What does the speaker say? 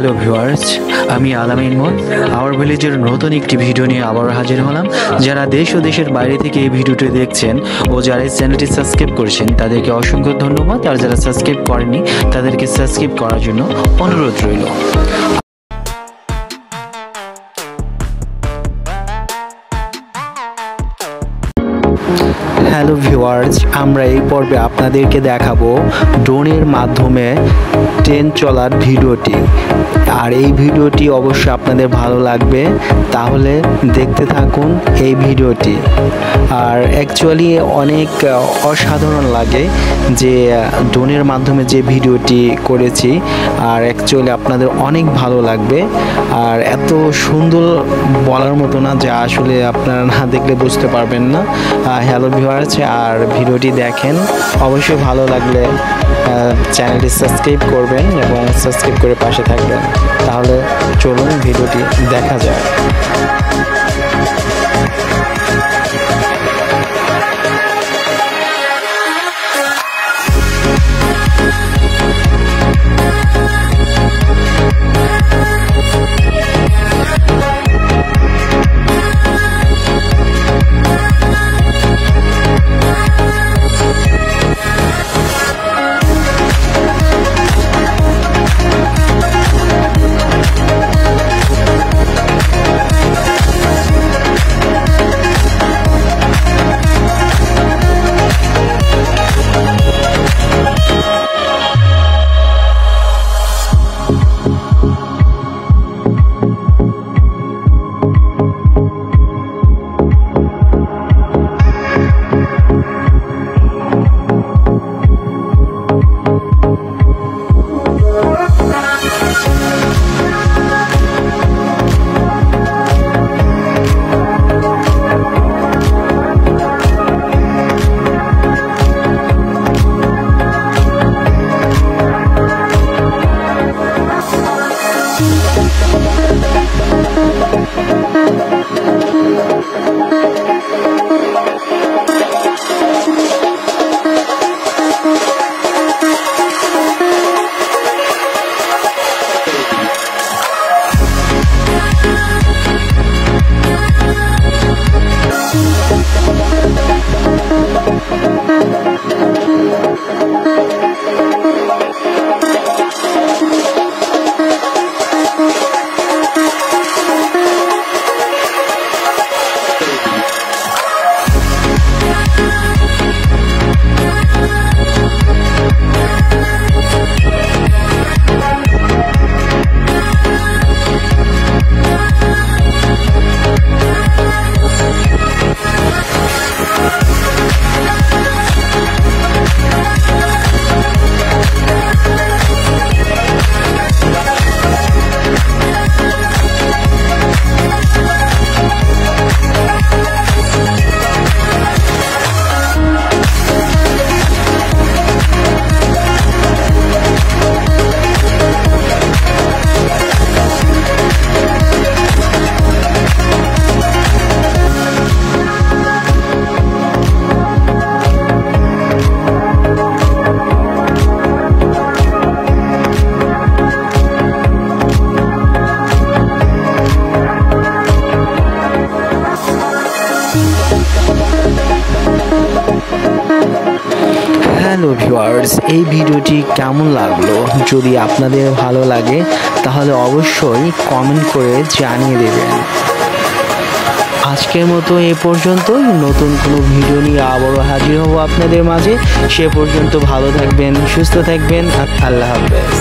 Hello viewers, আমি আলামিন মন আওয়ার ভিলেজের নতুন একটি ভিডিও নিয়ে আবার হাজির হলাম। যারা দেশ ও দেশের বাইরে থেকে এই ভিডিওটি দেখছেন ও যারা এই চ্যানেলটি সাবস্ক্রাইব করেছেন তাদেরকে অসংখ্য ধন্যবাদ। আর যারা সাবস্ক্রাইব করেননি তাদেরকে সাবস্ক্রাইব করার জন্য অনুরোধ রইল। হ্যালো ভিউয়ার্স, আমরা এই পর্বে আপনাদেরকে দেখাবো ড্রোনের মাধ্যমে ট্রেন চলার ভিডিওটি। আর এই ভিডিওটি অবশ্যই আপনাদের ভালো লাগবে, তাহলে দেখতে থাকুন এই ভিডিওটি। আর অ্যাকচুয়ালি অনেক অসাধারণ লাগে যে ড্রোনের মাধ্যমে যে ভিডিওটি করেছি, আর অ্যাকচুয়ালি আপনাদের অনেক ভালো লাগবে। আর এত সুন্দর বলার মতো না, যা আসলে আপনারা না দেখলে বুঝতে পারবেন না। হ্যালো ভিউয়ার্স, আর ভিডিওটি দেখেন, অবশ্যই ভালো লাগলে চ্যানেলটি সাবস্ক্রাইব করবেন এবং সাবস্ক্রাইব করে পাশে থাকবেন। তাহলে চলুন ভিডিওটি দেখা যায়। হ্যালো ভিউয়ার্স, এই ভিডিওটি কেমন লাগলো? যদি আপনাদের ভালো লাগে তাহলে অবশ্যই কমেন্ট করে জানিয়ে দেবেন। আজকের মতো এ পর্যন্তই। নতুন কোনো ভিডিও নিয়ে আবারও হাজির হব আপনাদের মাঝে। সে পর্যন্ত ভালো থাকবেন, সুস্থ থাকবেন। আল্লাহ হাফেজ।